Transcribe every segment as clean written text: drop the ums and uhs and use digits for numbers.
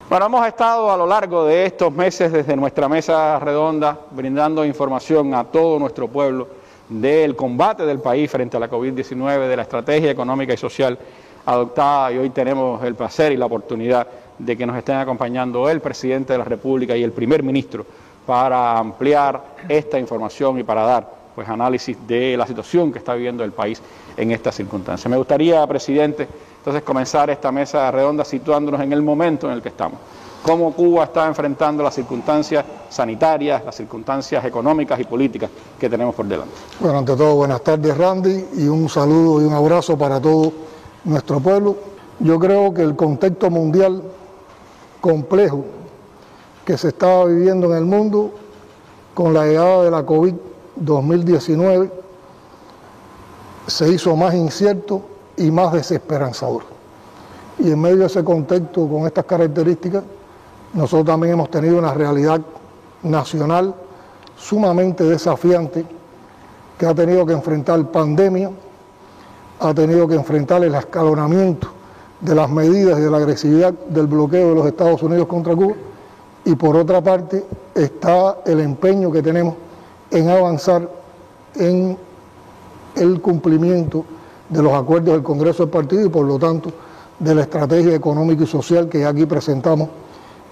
Bueno, hemos estado a lo largo de estos meses desde nuestra mesa redonda brindando información a todo nuestro pueblo del combate del país frente a la COVID-19, de la estrategia económica y social adoptada, y hoy tenemos el placer y la oportunidad de que nos estén acompañando el presidente de la República y el primer ministro para ampliar esta información y para dar análisis de la situación que está viviendo el país en estas circunstancias. Me gustaría, presidente, entonces comenzar esta mesa redonda situándonos en el momento en el que estamos. Cómo Cuba está enfrentando las circunstancias sanitarias, las circunstancias económicas y políticas que tenemos por delante. Bueno, ante todo, buenas tardes, Randy, y un saludo y un abrazo para todo nuestro pueblo. Yo creo que el contexto mundial complejo que se estaba viviendo en el mundo con la llegada de la COVID-2019 se hizo más incierto y más desesperanzador. Y en medio de ese contexto, con estas características, nosotros también hemos tenido una realidad nacional sumamente desafiante que ha tenido que enfrentar pandemia, ha tenido que enfrentar el escalonamiento de las medidas y de la agresividad del bloqueo de los Estados Unidos contra Cuba, y por otra parte está el empeño que tenemos en avanzar en el cumplimiento de los acuerdos del Congreso del Partido y por lo tanto de la estrategia económica y social que aquí presentamos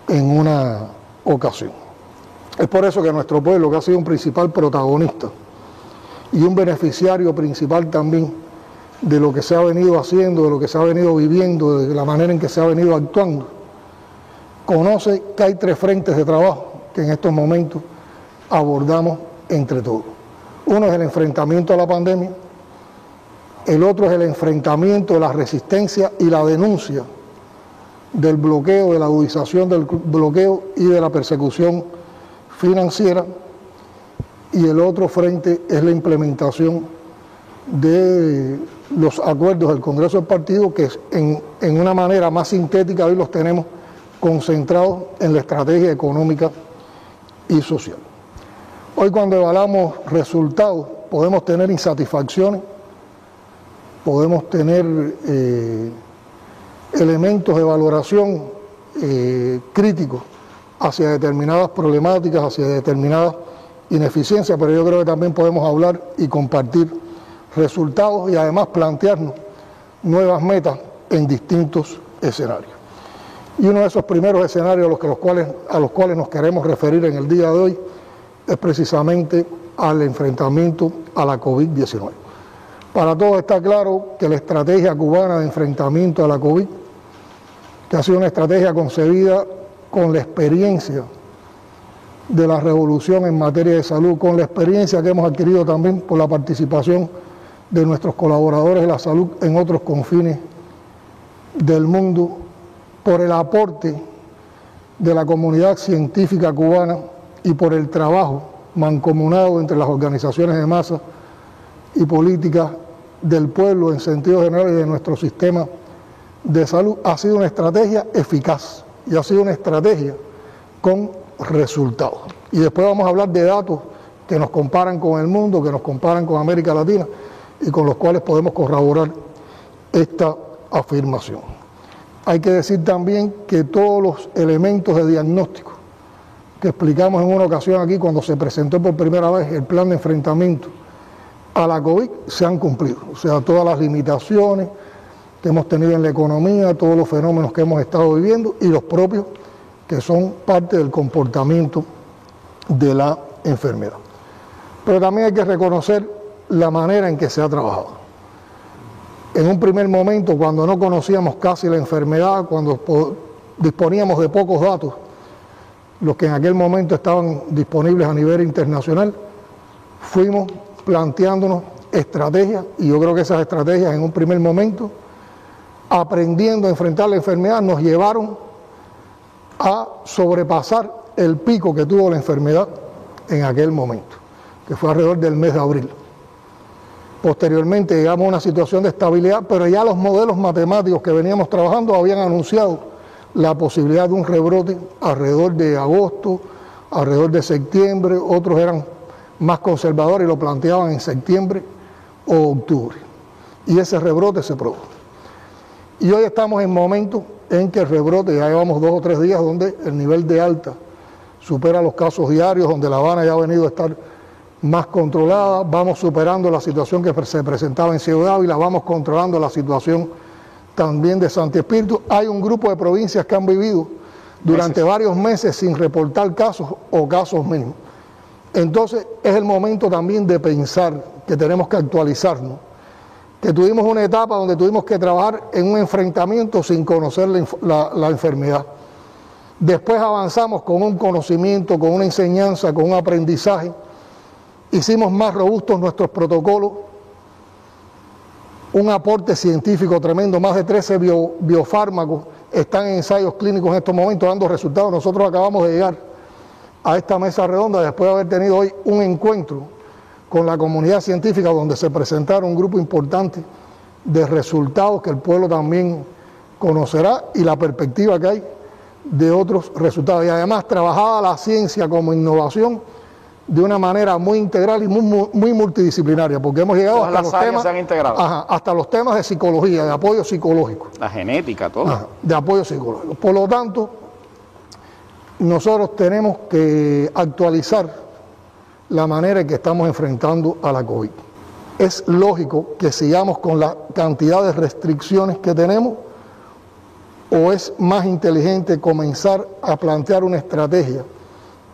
en una ocasión. Es por eso que nuestro pueblo, que ha sido un principal protagonista y un beneficiario principal también de lo que se ha venido haciendo, de lo que se ha venido viviendo, de la manera en que se ha venido actuando, conoce que hay tres frentes de trabajo que en estos momentos abordamos entre todos. Uno es el enfrentamiento a la pandemia, el otro es el enfrentamiento de la resistencia y la denuncia del bloqueo, de la agudización del bloqueo y de la persecución financiera, y el otro frente es la implementación de los acuerdos del Congreso del Partido, que en una manera más sintética hoy los tenemos concentrados en la estrategia económica y social. Hoy, cuando evaluamos resultados, podemos tener insatisfacciones, podemos tener elementos de valoración críticos hacia determinadas problemáticas, hacia determinadas ineficiencias, pero yo creo que también podemos hablar y compartir resultados y además plantearnos nuevas metas en distintos escenarios. Y uno de esos primeros escenarios a los cuales nos queremos referir en el día de hoy es precisamente al enfrentamiento a la COVID-19. Para todos está claro que la estrategia cubana de enfrentamiento a la COVID, que ha sido una estrategia concebida con la experiencia de la revolución en materia de salud, con la experiencia que hemos adquirido también por la participación de nuestros colaboradores de la salud en otros confines del mundo, por el aporte de la comunidad científica cubana y por el trabajo mancomunado entre las organizaciones de masa y políticas del pueblo en sentido general y de nuestro sistema de salud, ha sido una estrategia eficaz y ha sido una estrategia con resultados. Y después vamos a hablar de datos que nos comparan con el mundo, que nos comparan con América Latina y con los cuales podemos corroborar esta afirmación. Hay que decir también que todos los elementos de diagnóstico que explicamos en una ocasión aquí cuando se presentó por primera vez el plan de enfrentamiento a la COVID se han cumplido. O sea, todas las limitaciones que hemos tenido en la economía, todos los fenómenos que hemos estado viviendo y los propios que son parte del comportamiento de la enfermedad. Pero también hay que reconocer la manera en que se ha trabajado. En un primer momento, cuando no conocíamos casi la enfermedad, cuando disponíamos de pocos datos, los que en aquel momento estaban disponibles a nivel internacional, fuimos planteándonos estrategias, y yo creo que esas estrategias en un primer momento, aprendiendo a enfrentar la enfermedad, nos llevaron a sobrepasar el pico que tuvo la enfermedad en aquel momento, que fue alrededor del mes de abril. Posteriormente llegamos a una situación de estabilidad, pero ya los modelos matemáticos que veníamos trabajando habían anunciado la posibilidad de un rebrote alrededor de agosto, alrededor de septiembre, otros eran más conservadores y lo planteaban en septiembre o octubre. Y ese rebrote se produjo. Y hoy estamos en momentos en que el rebrote, ya llevamos 2 o 3 días donde el nivel de alta supera los casos diarios, donde La Habana ya ha venido a estar más controlada, vamos superando la situación que se presentaba en Ciudad Ávila, vamos controlando la situación también de Santi Espíritu. Hay un grupo de provincias que han vivido durante varios meses sin reportar casos o casos mínimos. Entonces es el momento también de pensar que tenemos que actualizarnos, que tuvimos una etapa donde tuvimos que trabajar en un enfrentamiento sin conocer la enfermedad. Después avanzamos con un conocimiento, con una enseñanza, con un aprendizaje. Hicimos más robustos nuestros protocolos, un aporte científico tremendo, más de 13 biofármacos están en ensayos clínicos en estos momentos dando resultados. Nosotros acabamos de llegar a esta mesa redonda después de haber tenido hoy un encuentro con la comunidad científica donde se presentaron un grupo importante de resultados que el pueblo también conocerá y la perspectiva que hay de otros resultados. Y además trabajada la ciencia como innovación de una manera muy integral y muy multidisciplinaria, porque hemos llegado hasta los temas, se han integrado. Hasta los temas de psicología, de apoyo psicológico. La genética, todo. De apoyo psicológico. Por lo tanto, nosotros tenemos que actualizar la manera en que estamos enfrentando a la COVID. Es lógico que sigamos con la cantidad de restricciones que tenemos, o es más inteligente comenzar a plantear una estrategia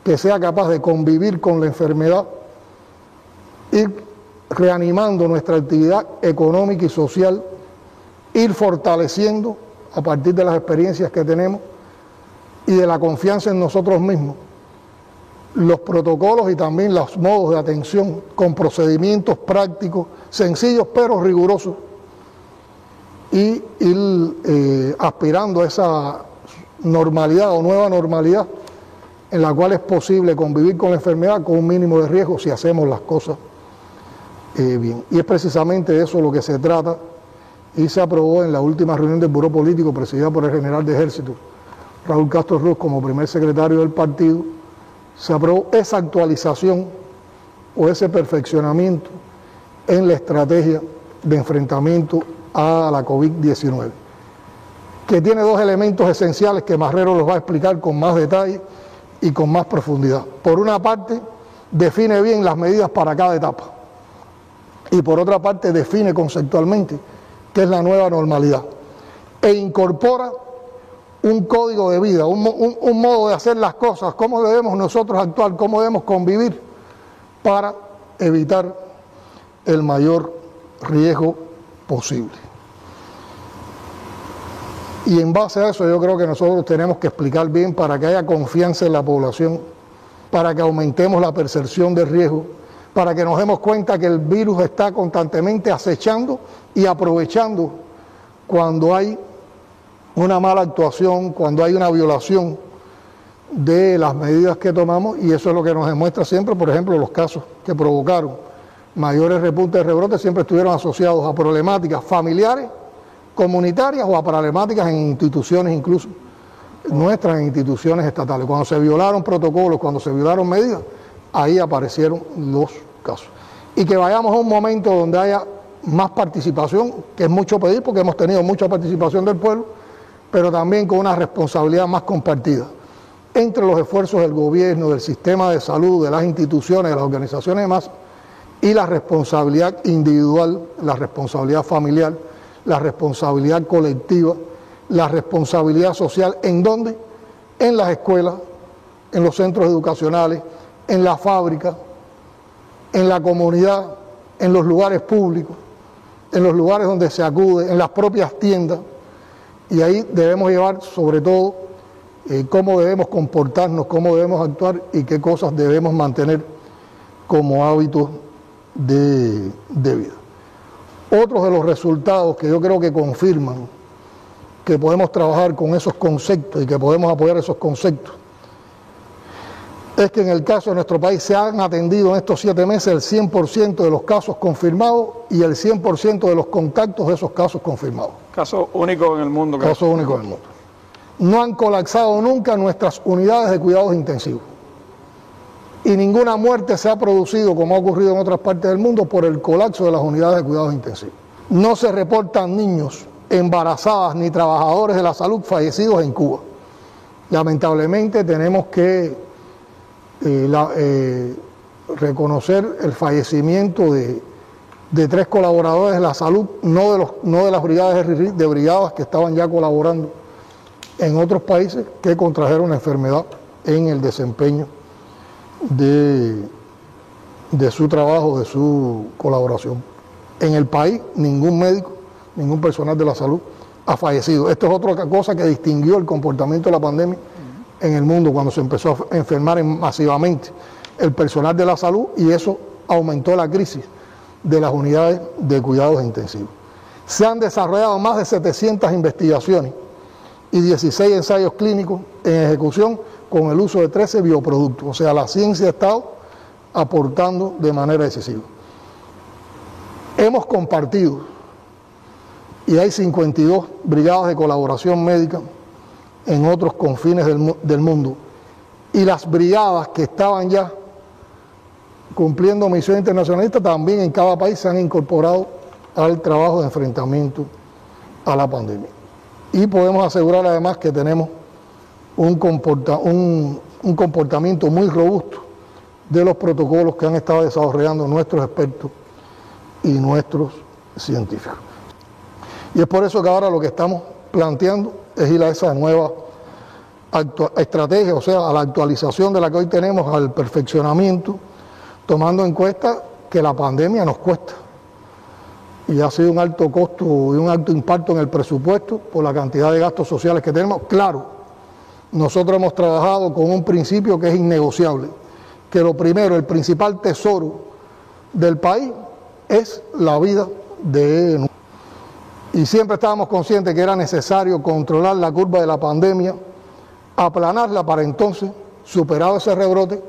que sea capaz de convivir con la enfermedad, ir reanimando nuestra actividad económica y social, ir fortaleciendo a partir de las experiencias que tenemos y de la confianza en nosotros mismos, los protocolos y también los modos de atención con procedimientos prácticos, sencillos pero rigurosos, y ir aspirando a esa normalidad o nueva normalidad en la cual es posible convivir con la enfermedad con un mínimo de riesgo si hacemos las cosas bien. Y es precisamente de eso lo que se trata, y se aprobó en la última reunión del Buró Político presidida por el general de Ejército, Raúl Castro Ruz, como primer secretario del partido. Se aprobó esa actualización o ese perfeccionamiento en la estrategia de enfrentamiento a la COVID-19, que tiene 2 elementos esenciales que Marrero los va a explicar con más detalle y con más profundidad. Por una parte, define bien las medidas para cada etapa, y por otra parte define conceptualmente qué es la nueva normalidad, e incorpora un código de vida, un modo de hacer las cosas, cómo debemos nosotros actuar, cómo debemos convivir para evitar el mayor riesgo posible. Y en base a eso yo creo que nosotros tenemos que explicar bien para que haya confianza en la población, para que aumentemos la percepción del riesgo, para que nos demos cuenta que el virus está constantemente acechando y aprovechando cuando hay una mala actuación, cuando hay una violación de las medidas que tomamos, y eso es lo que nos demuestra siempre. Por ejemplo, los casos que provocaron mayores repuntes de rebrotes siempre estuvieron asociados a problemáticas familiares, comunitarias o a problemáticas en instituciones, incluso nuestras instituciones estatales. Cuando se violaron protocolos, cuando se violaron medidas, ahí aparecieron los casos. Y que vayamos a un momento donde haya más participación, que es mucho pedir porque hemos tenido mucha participación del pueblo, pero también con una responsabilidad más compartida entre los esfuerzos del gobierno, del sistema de salud, de las instituciones, de las organizaciones y demás, y la responsabilidad individual, la responsabilidad familiar, la responsabilidad colectiva, la responsabilidad social. ¿En dónde? En las escuelas, en los centros educacionales, en la fábrica, en la comunidad, en los lugares públicos, en los lugares donde se acude, en las propias tiendas. Y ahí debemos llevar sobre todo cómo debemos comportarnos, cómo debemos actuar y qué cosas debemos mantener como hábitos de vida. Otros de los resultados que yo creo que confirman que podemos trabajar con esos conceptos y que podemos apoyar esos conceptos es que en el caso de nuestro país se han atendido en estos 7 meses el 100% de los casos confirmados y el 100% de los contactos de esos casos confirmados. Caso único en el mundo. Caso único en el mundo. No han colapsado nunca nuestras unidades de cuidados intensivos. Y ninguna muerte se ha producido, como ha ocurrido en otras partes del mundo, por el colapso de las unidades de cuidados intensivos. No se reportan niños embarazadas ni trabajadores de la salud fallecidos en Cuba. Lamentablemente tenemos que reconocer el fallecimiento de 3 colaboradores de la salud, no de las brigadas que estaban ya colaborando en otros países, que contrajeron la enfermedad en el desempeño de su trabajo, de su colaboración. En el país, ningún médico, ningún personal de la salud ha fallecido. Esto es otra cosa que distinguió el comportamiento de la pandemia en el mundo, cuando se empezó a enfermar masivamente el personal de la salud, y eso aumentó la crisis de las unidades de cuidados intensivos. Se han desarrollado más de 700 investigaciones y 16 ensayos clínicos en ejecución con el uso de 13 bioproductos. O sea, la ciencia ha estado aportando de manera decisiva. Hemos compartido, y hay 52 brigadas de colaboración médica en otros confines del mundo, y las brigadas que estaban ya cumpliendo misión internacionalista también en cada país se han incorporado al trabajo de enfrentamiento a la pandemia. Y podemos asegurar además que tenemos un comportamiento muy robusto de los protocolos que han estado desarrollando nuestros expertos y nuestros científicos. Y es por eso que ahora lo que estamos planteando es ir a esa nueva estrategia, o sea, a la actualización de la que hoy tenemos, al perfeccionamiento, tomando en cuenta que la pandemia nos cuesta y ha sido un alto costo y un alto impacto en el presupuesto por la cantidad de gastos sociales que tenemos. Claro, nosotros hemos trabajado con un principio que es innegociable, que lo primero, el principal tesoro del país es la vida de nosotros. Y siempre estábamos conscientes que era necesario controlar la curva de la pandemia, aplanarla para entonces, superado ese rebrote,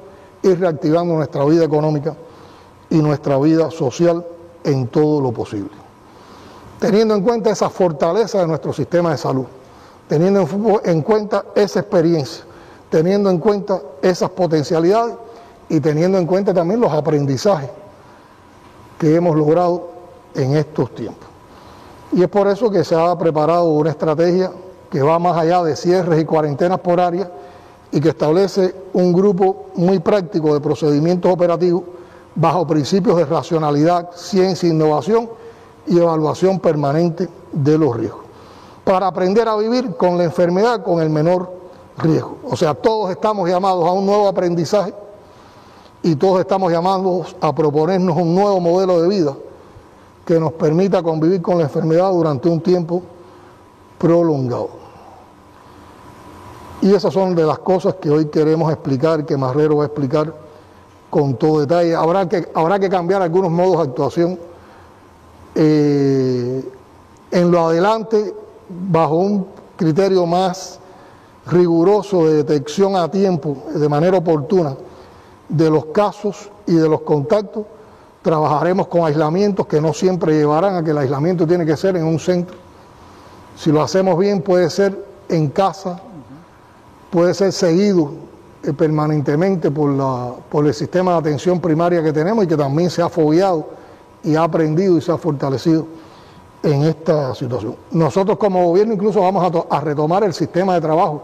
ir reactivando nuestra vida económica y nuestra vida social en todo lo posible. Teniendo en cuenta esa fortaleza de nuestro sistema de salud, teniendo en cuenta esa experiencia, teniendo en cuenta esas potencialidades y teniendo en cuenta también los aprendizajes que hemos logrado en estos tiempos. Y es por eso que se ha preparado una estrategia que va más allá de cierres y cuarentenas por área y que establece un grupo muy práctico de procedimientos operativos bajo principios de racionalidad, ciencia, innovación y evaluación permanente de los riesgos, para aprender a vivir con la enfermedad con el menor riesgo. O sea, todos estamos llamados a un nuevo aprendizaje y todos estamos llamados a proponernos un nuevo modelo de vida que nos permita convivir con la enfermedad durante un tiempo prolongado. Y esas son de las cosas que hoy queremos explicar, que Marrero va a explicar con todo detalle. Habrá que cambiar algunos modos de actuación en lo adelante, bajo un criterio más riguroso de detección a tiempo, de manera oportuna, de los casos y de los contactos. Trabajaremos con aislamientos que no siempre llevarán a que el aislamiento tiene que ser en un centro. Si lo hacemos bien, puede ser en casa, puede ser seguido permanentemente por el sistema de atención primaria que tenemos y que también se ha fogueado y ha aprendido y se ha fortalecido en esta situación. Nosotros como gobierno incluso vamos a retomar el sistema de trabajo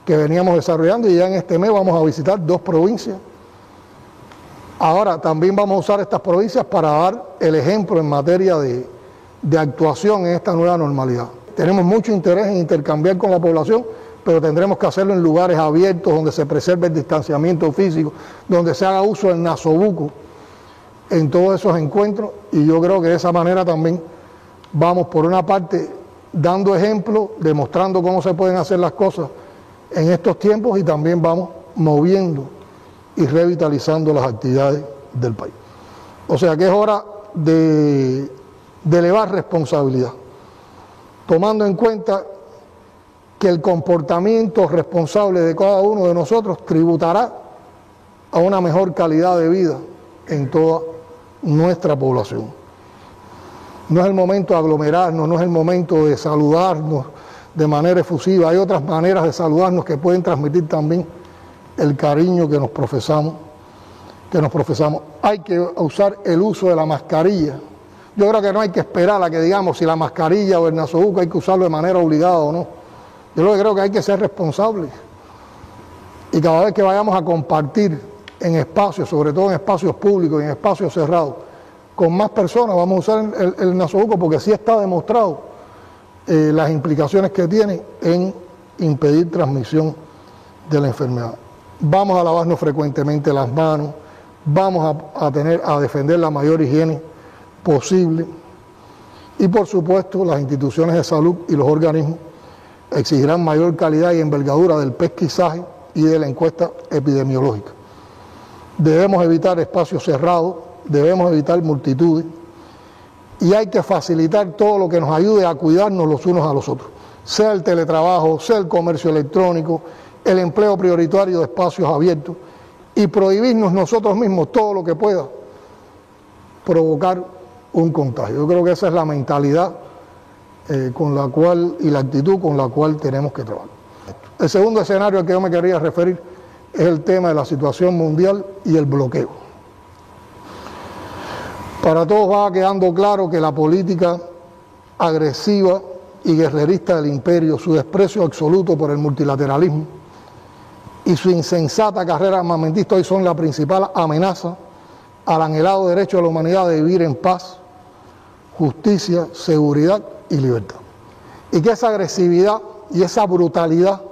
que veníamos desarrollando y ya en este mes vamos a visitar 2 provincias. Ahora también vamos a usar estas provincias para dar el ejemplo en materia de actuación en esta nueva normalidad. Tenemos mucho interés en intercambiar con la población, pero tendremos que hacerlo en lugares abiertos, donde se preserve el distanciamiento físico, donde se haga uso del nasobuco en todos esos encuentros, y yo creo que de esa manera también vamos, por una parte, dando ejemplo, demostrando cómo se pueden hacer las cosas en estos tiempos, y también vamos moviendo y revitalizando las actividades del país. O sea que es hora de elevar responsabilidad, tomando en cuenta que el comportamiento responsable de cada uno de nosotros tributará a una mejor calidad de vida en toda nuestra población. No es el momento de aglomerarnos, no es el momento de saludarnos de manera efusiva. Hay otras maneras de saludarnos que pueden transmitir también el cariño que nos profesamos. Hay que usar el uso de la mascarilla Yo creo que no hay que esperar a que digamos si la mascarilla o el nasobuco hay que usarlo de manera obligada o no. Yo lo que creo que hay que ser responsables. Y cada vez que vayamos a compartir en espacios, sobre todo en espacios públicos y en espacios cerrados, con más personas vamos a usar el nasobuco, porque sí está demostrado las implicaciones que tiene en impedir transmisión de la enfermedad. Vamos a lavarnos frecuentemente las manos, vamos a defender la mayor higiene posible y por supuesto las instituciones de salud y los organismos exigirán mayor calidad y envergadura del pesquisaje y de la encuesta epidemiológica. Debemos evitar espacios cerrados, debemos evitar multitudes y hay que facilitar todo lo que nos ayude a cuidarnos los unos a los otros, sea el teletrabajo, sea el comercio electrónico, el empleo prioritario de espacios abiertos y prohibirnos nosotros mismos todo lo que pueda provocar un contagio. Yo creo que esa es la mentalidad con la cual y la actitud con la cual tenemos que trabajar. El segundo escenario al que yo me quería referir es el tema de la situación mundial y el bloqueo. Para todos va quedando claro que la política agresiva y guerrerista del imperio, su desprecio absoluto por el multilateralismo y su insensata carrera armamentista hoy son la principal amenaza al anhelado derecho de la humanidad de vivir en paz, justicia, seguridad y libertad. Y que esa agresividad y esa brutalidad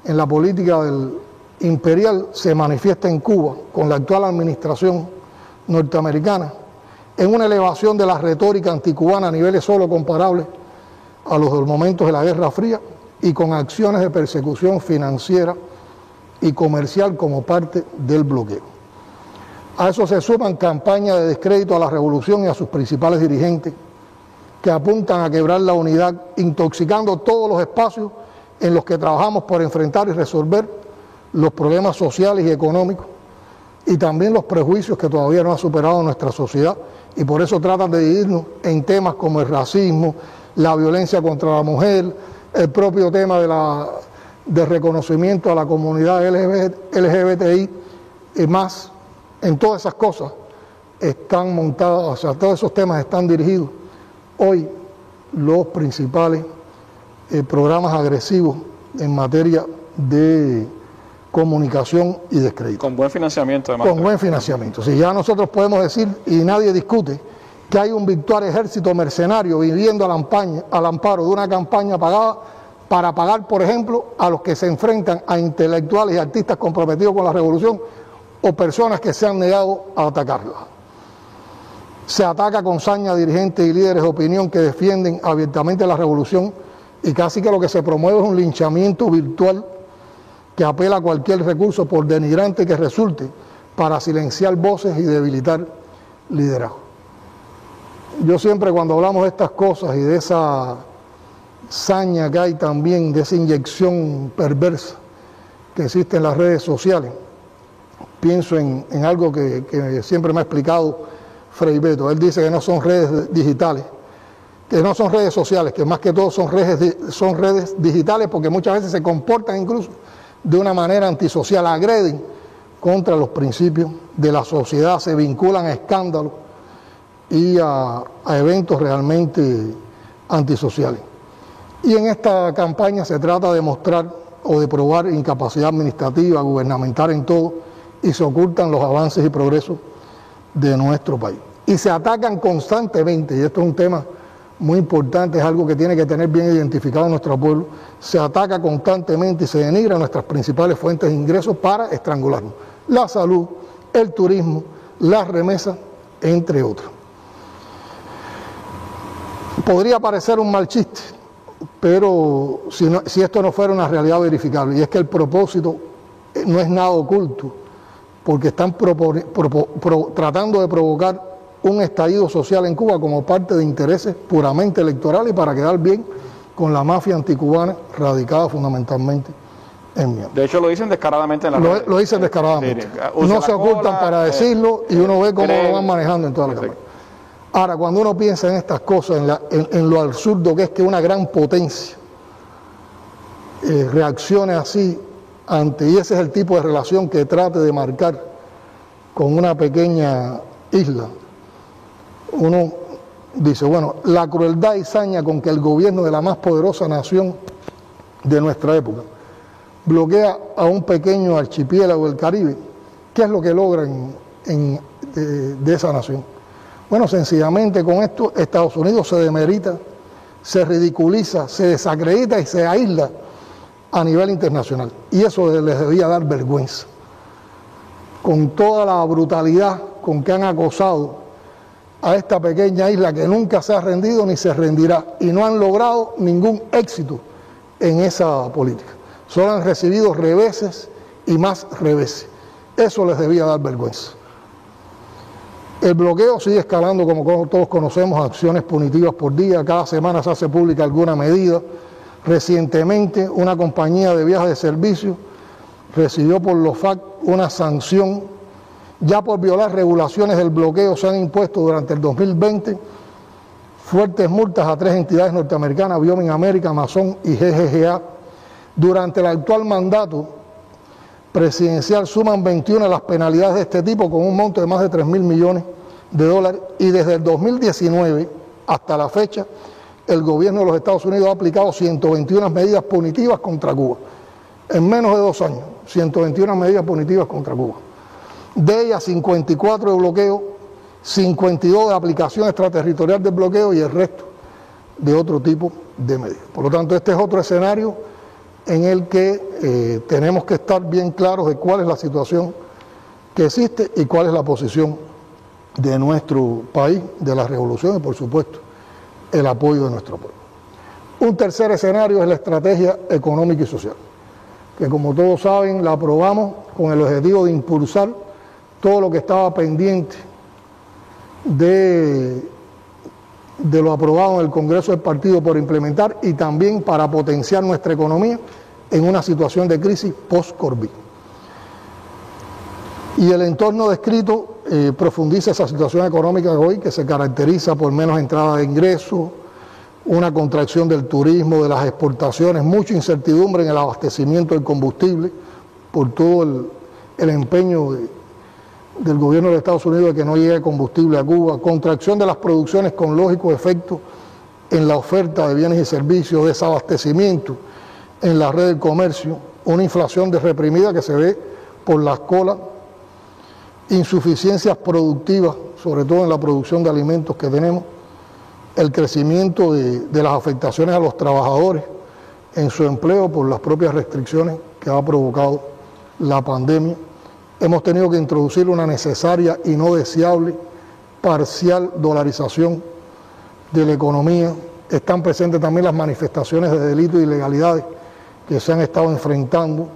en la política del imperial se manifiesta en Cuba con la actual administración norteamericana en una elevación de la retórica anticubana a niveles solo comparables a los del momento de la Guerra Fría y con acciones de persecución financiera y comercial como parte del bloqueo. A eso se suman campañas de descrédito a la revolución y a sus principales dirigentes que apuntan a quebrar la unidad, intoxicando todos los espacios en los que trabajamos por enfrentar y resolver los problemas sociales y económicos y también los prejuicios que todavía no ha superado nuestra sociedad y por eso tratan de dividirnos en temas como el racismo, la violencia contra la mujer, el propio tema de reconocimiento a la comunidad LGBTI y más. En todas esas cosas están montados, o sea, todos esos temas están dirigidos hoy los principales programas agresivos en materia de comunicación y descrédito. Con buen financiamiento, además. Con buen financiamiento. Si ya nosotros podemos decir, y nadie discute, que hay un virtual ejército mercenario viviendo al amparo de una campaña pagada para pagar, por ejemplo, a los que se enfrentan a intelectuales y artistas comprometidos con la revolución o personas que se han negado a atacarla. Se ataca con saña a dirigentes y líderes de opinión que defienden abiertamente la revolución y casi que lo que se promueve es un linchamiento virtual que apela a cualquier recurso por denigrante que resulte para silenciar voces y debilitar liderazgo. Yo siempre cuando hablamos de estas cosas y de esa saña que hay también, de esa inyección perversa que existe en las redes sociales, pienso en algo que siempre me ha explicado Frei Beto. Él dice que no son redes digitales, que no son redes sociales, que más que todo son redes digitales porque muchas veces se comportan incluso de una manera antisocial, agreden contra los principios de la sociedad, se vinculan a escándalos y a eventos realmente antisociales. Y en esta campaña se trata de mostrar o de probar incapacidad administrativa, gubernamental en todo, y se ocultan los avances y progresos de nuestro país. Y se atacan constantemente, y esto es un tema muy importante, es algo que tiene que tener bien identificado nuestro pueblo, se ataca constantemente y se denigra nuestras principales fuentes de ingresos para estrangularnos. La salud, el turismo, las remesas, entre otros. Podría parecer un mal chiste, pero si esto no fuera una realidad verificable, y es que el propósito no es nada oculto, porque están tratando de provocar un estallido social en Cuba como parte de intereses puramente electorales para quedar bien con la mafia anticubana radicada fundamentalmente en Miami. De hecho lo dicen descaradamente en la redes. Lo dicen descaradamente. No se ocultan para decirlo y uno ve cómo lo van manejando en toda la cámara. Ahora, cuando uno piensa en estas cosas, en lo absurdo que es que una gran potencia reaccione así y ese es el tipo de relación que trate de marcar con una pequeña isla, uno dice, bueno, la crueldad y saña con que el gobierno de la más poderosa nación de nuestra época bloquea a un pequeño archipiélago del Caribe, ¿qué es lo que logran de esa nación? Bueno, sencillamente con esto Estados Unidos se demerita, se ridiculiza, se desacredita y se aísla a nivel internacional. Y eso les debía dar vergüenza. Con toda la brutalidad con que han acosado a esta pequeña isla que nunca se ha rendido ni se rendirá, y no han logrado ningún éxito en esa política. Solo han recibido reveses y más reveses. Eso les debía dar vergüenza. El bloqueo sigue escalando, como todos conocemos, acciones punitivas por día. Cada semana se hace pública alguna medida. Recientemente, una compañía de viajes de servicio recibió por los FAC una sanción. Ya por violar regulaciones del bloqueo se han impuesto durante el 2020 fuertes multas a 3 entidades norteamericanas, Wyoming America, Amazon y GGGA. Durante el actual mandato presidencial suman 21 las penalidades de este tipo, con un monto de más de 3.000 millones de dólares, y desde el 2019 hasta la fecha el gobierno de los Estados Unidos ha aplicado 121 medidas punitivas contra Cuba. En menos de 2 años, 121 medidas punitivas contra Cuba. De ellas 54 de bloqueo, 52 de aplicación extraterritorial del bloqueo y el resto de otro tipo de medidas. Por lo tanto, este es otro escenario en el que tenemos que estar bien claros de cuál es la situación que existe y cuál es la posición de nuestro país, de la revolución y, por supuesto, el apoyo de nuestro pueblo. Un tercer escenario es la estrategia económica y social, que, como todos saben, la aprobamos con el objetivo de impulsar todo lo que estaba pendiente de lo aprobado en el Congreso del Partido por implementar, y también para potenciar nuestra economía en una situación de crisis post-COVID. Y el entorno descrito profundiza esa situación económica de hoy, que se caracteriza por menos entrada de ingresos, una contracción del turismo, de las exportaciones, mucha incertidumbre en el abastecimiento del combustible por todo el empeño del gobierno de Estados Unidos de que no llegue combustible a Cuba, contracción de las producciones con lógico efecto en la oferta de bienes y servicios, desabastecimiento en la red del comercio, una inflación reprimida que se ve por las colas, insuficiencias productivas, sobre todo en la producción de alimentos que tenemos, el crecimiento de las afectaciones a los trabajadores en su empleo por las propias restricciones que ha provocado la pandemia. Hemos tenido que introducir una necesaria y no deseable parcial dolarización de la economía. Están presentes también las manifestaciones de delitos e ilegalidades que se han estado enfrentando,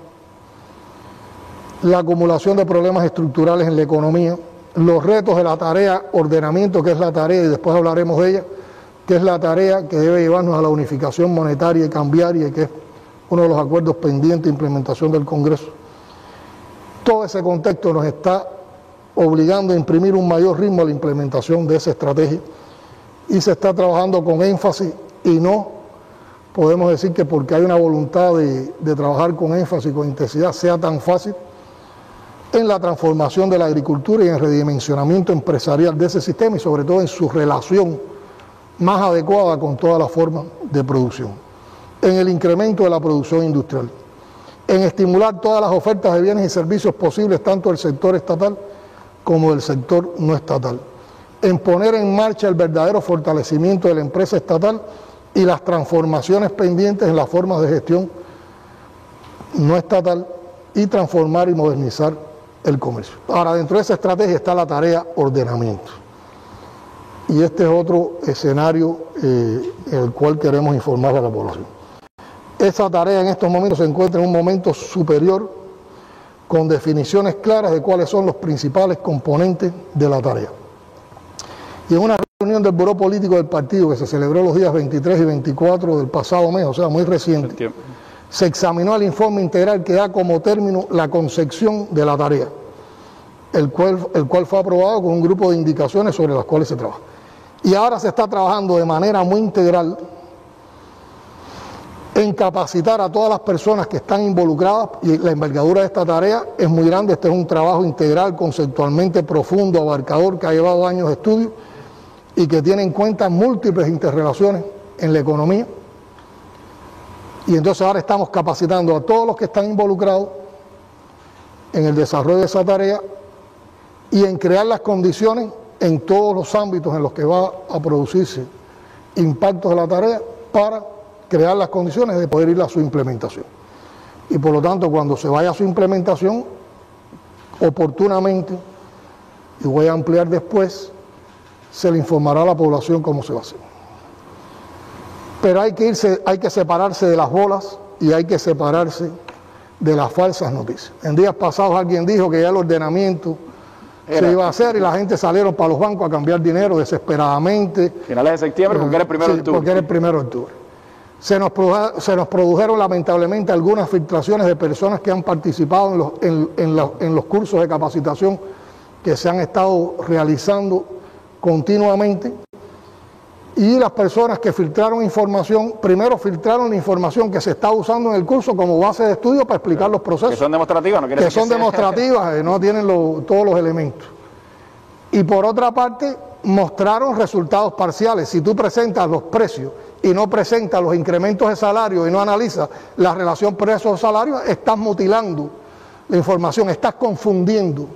la acumulación de problemas estructurales en la economía, los retos de la tarea ordenamiento, que es la tarea, y después hablaremos de ella, que es la tarea que debe llevarnos a la unificación monetaria y cambiaria, que es uno de los acuerdos pendientes de implementación del Congreso. Todo ese contexto nos está obligando a imprimir un mayor ritmo a la implementación de esa estrategia, y se está trabajando con énfasis, y no podemos decir que porque hay una voluntad de trabajar con énfasis, con intensidad, sea tan fácil, en la transformación de la agricultura y en el redimensionamiento empresarial de ese sistema, y sobre todo en su relación más adecuada con todas las formas de producción, en el incremento de la producción industrial, en estimular todas las ofertas de bienes y servicios posibles, tanto del sector estatal como del sector no estatal, en poner en marcha el verdadero fortalecimiento de la empresa estatal y las transformaciones pendientes en las formas de gestión no estatal, y transformar y modernizar el comercio. Ahora, dentro de esa estrategia está la tarea ordenamiento. Y este es otro escenario en el cual queremos informar a la población. Esa tarea en estos momentos se encuentra en un momento superior, con definiciones claras de cuáles son los principales componentes de la tarea. Y en una reunión del Buró Político del Partido, que se celebró los días 23 y 24 del pasado mes, o sea, muy reciente, se examinó el informe integral que da como término la concepción de la tarea, el cual fue aprobado con un grupo de indicaciones sobre las cuales se trabaja. Y ahora se está trabajando de manera muy integral en capacitar a todas las personas que están involucradas, y la envergadura de esta tarea es muy grande. Este es un trabajo integral, conceptualmente profundo, abarcador, que ha llevado años de estudio, y que tiene en cuenta múltiples interrelaciones en la economía. Y entonces ahora estamos capacitando a todos los que están involucrados en el desarrollo de esa tarea y en crear las condiciones en todos los ámbitos en los que va a producirse impactos de la tarea para crear las condiciones de poder ir a su implementación. Y por lo tanto, cuando se vaya a su implementación, oportunamente, y voy a ampliar después, se le informará a la población cómo se va a hacer. Pero hay que separarse de las bolas y hay que separarse de las falsas noticias. En días pasados alguien dijo que ya el ordenamiento se iba a hacer y la gente salieron para los bancos a cambiar dinero desesperadamente. Finales de septiembre, porque era el 1 de octubre. Porque era el 1 de octubre. Se nos produjeron lamentablemente algunas filtraciones de personas que han participado en los cursos de capacitación que se han estado realizando continuamente, y las personas que filtraron información, primero filtraron la información que se está usando en el curso como base de estudio para explicar los procesos. Que son demostrativas, no quiere que decir son demostrativas, no tienen todos los elementos. Y por otra parte, mostraron resultados parciales. Si tú presentas los precios y no presentas los incrementos de salario y no analizas la relación precio-salario, estás mutilando la información, estás confundiendo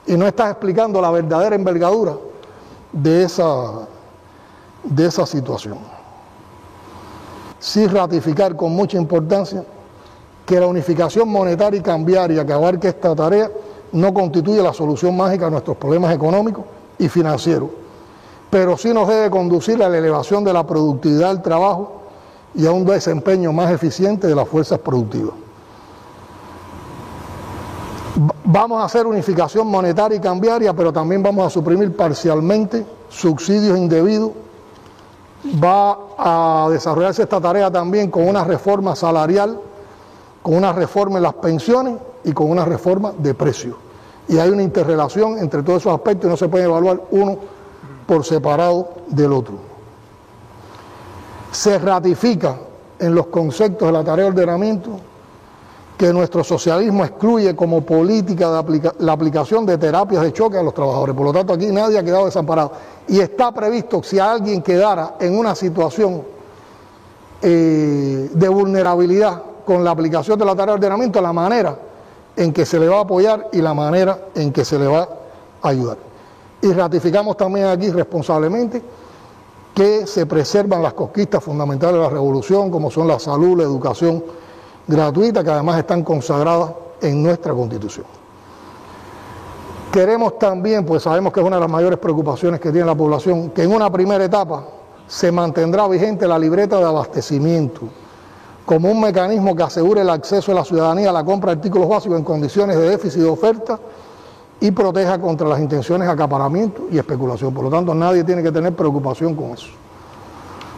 y no estás explicando la verdadera envergadura de esa situación. Sí ratificar con mucha importancia que la unificación monetaria y cambiaria que abarque esta tarea no constituye la solución mágica a nuestros problemas económicos y financieros, pero sí nos debe conducir a la elevación de la productividad del trabajo y a un desempeño más eficiente de las fuerzas productivas. Vamos a hacer unificación monetaria y cambiaria, pero también vamos a suprimir parcialmente subsidios indebidos. Va a desarrollarse esta tarea también con una reforma salarial, con una reforma en las pensiones y con una reforma de precios. Y hay una interrelación entre todos esos aspectos y no se puede evaluar uno por separado del otro. Se ratifica en los conceptos de la tarea de ordenamiento que nuestro socialismo excluye como política la aplicación de terapias de choque a los trabajadores. Por lo tanto, aquí nadie ha quedado desamparado. Y está previsto, si alguien quedara en una situación de vulnerabilidad con la aplicación de la tarea de ordenamiento, la manera en que se le va a apoyar y la manera en que se le va a ayudar. Y ratificamos también aquí responsablemente que se preservan las conquistas fundamentales de la revolución, como son la salud, la educación gratuita, que además están consagradas en nuestra Constitución. Queremos también, pues sabemos que es una de las mayores preocupaciones que tiene la población, que en una primera etapa se mantendrá vigente la libreta de abastecimiento como un mecanismo que asegure el acceso de la ciudadanía a la compra de artículos básicos en condiciones de déficit de oferta y proteja contra las intenciones de acaparamiento y especulación. Por lo tanto, nadie tiene que tener preocupación con eso.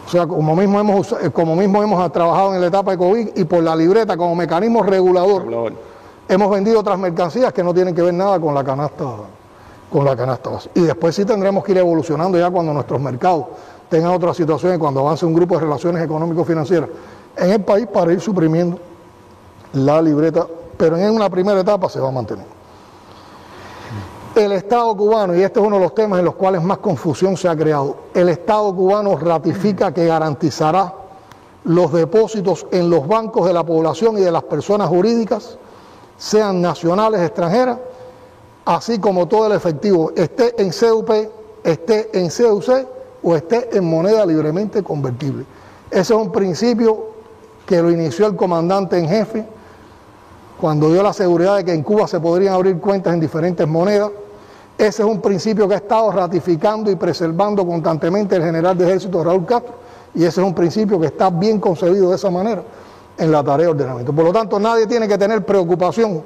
O sea, como mismo hemos trabajado en la etapa de COVID y por la libreta como mecanismo regulador, hemos vendido otras mercancías que no tienen que ver nada con la canasta básica. Y después sí tendremos que ir evolucionando ya cuando nuestros mercados tengan otras situaciones, cuando avance un grupo de relaciones económico-financieras en el país para ir suprimiendo la libreta, pero en una primera etapa se va a mantener. El Estado cubano, y este es uno de los temas en los cuales más confusión se ha creado, el Estado cubano ratifica que garantizará los depósitos en los bancos de la población y de las personas jurídicas, sean nacionales, extranjeras, así como todo el efectivo, esté en CUP, esté en CUC o esté en moneda libremente convertible. Ese es un principio que lo inició el comandante en jefe cuando dio la seguridad de que en Cuba se podrían abrir cuentas en diferentes monedas. Ese es un principio que ha estado ratificando y preservando constantemente el general de ejército Raúl Castro, y ese es un principio que está bien concebido de esa manera en la tarea de ordenamiento. Por lo tanto, nadie tiene que tener preocupación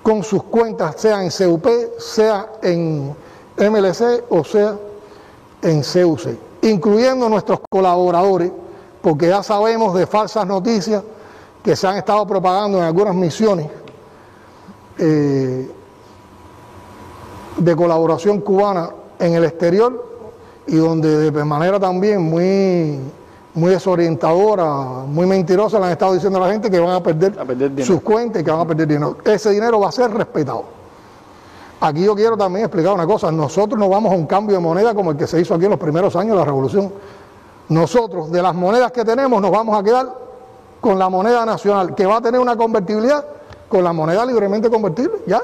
con sus cuentas, sea en CUP, sea en MLC o sea en CUC, incluyendo nuestros colaboradores, porque ya sabemos de falsas noticias que se han estado propagando en algunas misiones de colaboración cubana en el exterior, y donde de manera también muy desorientadora, muy mentirosa, le han estado diciendo a la gente que van a perder sus cuentas y que van a perder dinero. Ese dinero va a ser respetado. Aquí yo quiero también explicar una cosa, nosotros no vamos a un cambio de moneda como el que se hizo aquí en los primeros años de la revolución. Nosotros, de las monedas que tenemos, nos vamos a quedar con la moneda nacional, que va a tener una convertibilidad con la moneda libremente convertible, ya.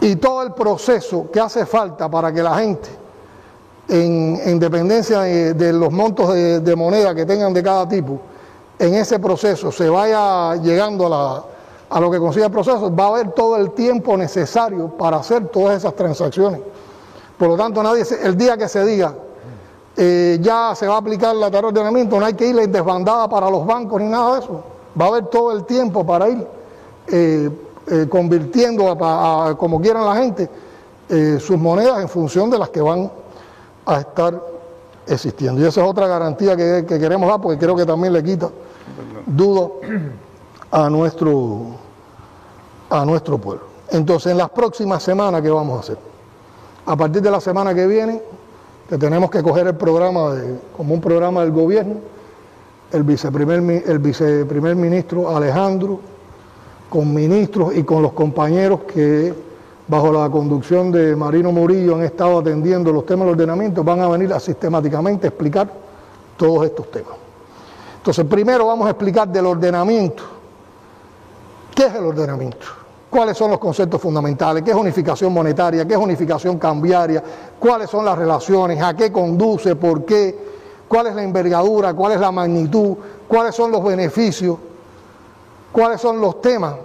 Y todo el proceso que hace falta para que la gente, en dependencia de los montos de moneda que tengan de cada tipo, en ese proceso se vaya llegando a lo que consiga el proceso, va a haber todo el tiempo necesario para hacer todas esas transacciones. Por lo tanto, el día que se diga ya se va a aplicar la tarea de ordenamiento, no hay que ir en desbandada para los bancos ni nada de eso. Va a haber todo el tiempo para ir convirtiendo como quieran la gente sus monedas en función de las que van a estar existiendo. Y esa es otra garantía que queremos dar, porque creo que también le quita dudo a nuestro pueblo. Entonces, en las próximas semanas, ¿qué vamos a hacer? A partir de la semana que viene, que tenemos que coger el programa como un programa del gobierno, el viceprimer ministro Alejandro, con ministros y con los compañeros que bajo la conducción de Marino Murillo han estado atendiendo los temas del ordenamiento, van a venir a sistemáticamente explicar todos estos temas. Entonces, primero vamos a explicar del ordenamiento. ¿Qué es el ordenamiento? ¿Cuáles son los conceptos fundamentales? ¿Qué es unificación monetaria? ¿Qué es unificación cambiaria? ¿Cuáles son las relaciones? ¿A qué conduce? ¿Por qué? ¿Cuál es la envergadura? ¿Cuál es la magnitud? ¿Cuáles son los beneficios? ¿Cuáles son los temas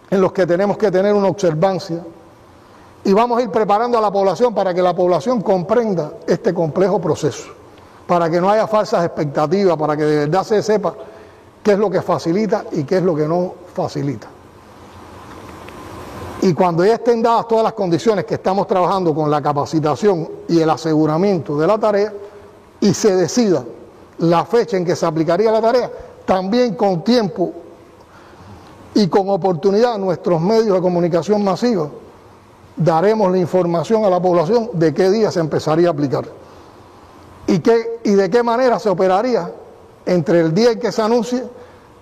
en los que tenemos que tener una observancia? Y vamos a ir preparando a la población para que la población comprenda este complejo proceso, para que no haya falsas expectativas, para que de verdad se sepa qué es lo que facilita y qué es lo que no facilita. Y cuando ya estén dadas todas las condiciones que estamos trabajando con la capacitación y el aseguramiento de la tarea, y se decida la fecha en que se aplicaría la tarea, también con tiempo y con oportunidad nuestros medios de comunicación masiva daremos la información a la población de qué día se empezaría a aplicar y de qué manera se operaría entre el día en que se anuncie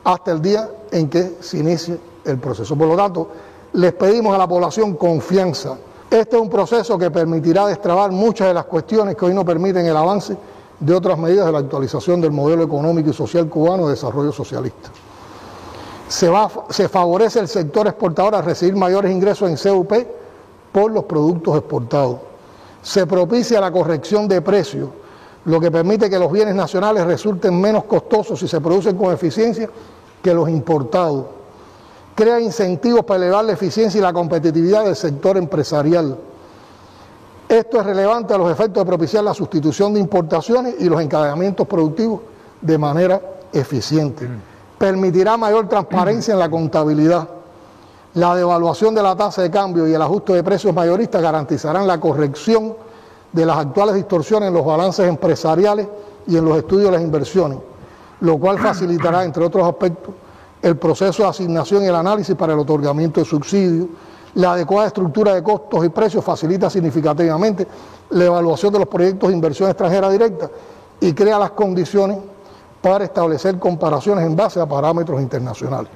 hasta el día en que se inicie el proceso. Por lo tanto, les pedimos a la población confianza. Este es un proceso que permitirá destrabar muchas de las cuestiones que hoy no permiten el avance de otras medidas de la actualización del modelo económico y social cubano de desarrollo socialista. Se favorece el sector exportador a recibir mayores ingresos en CUP por los productos exportados. Se propicia la corrección de precios, lo que permite que los bienes nacionales resulten menos costosos si se producen con eficiencia que los importados. Crea incentivos para elevar la eficiencia y la competitividad del sector empresarial. Esto es relevante a los efectos de propiciar la sustitución de importaciones y los encadenamientos productivos de manera eficiente. Permitirá mayor transparencia en la contabilidad. La devaluación de la tasa de cambio y el ajuste de precios mayoristas garantizarán la corrección de las actuales distorsiones en los balances empresariales y en los estudios de las inversiones, lo cual facilitará, entre otros aspectos, el proceso de asignación y el análisis para el otorgamiento de subsidios. La adecuada estructura de costos y precios facilita significativamente la evaluación de los proyectos de inversión extranjera directa y crea las condiciones para establecer comparaciones en base a parámetros internacionales.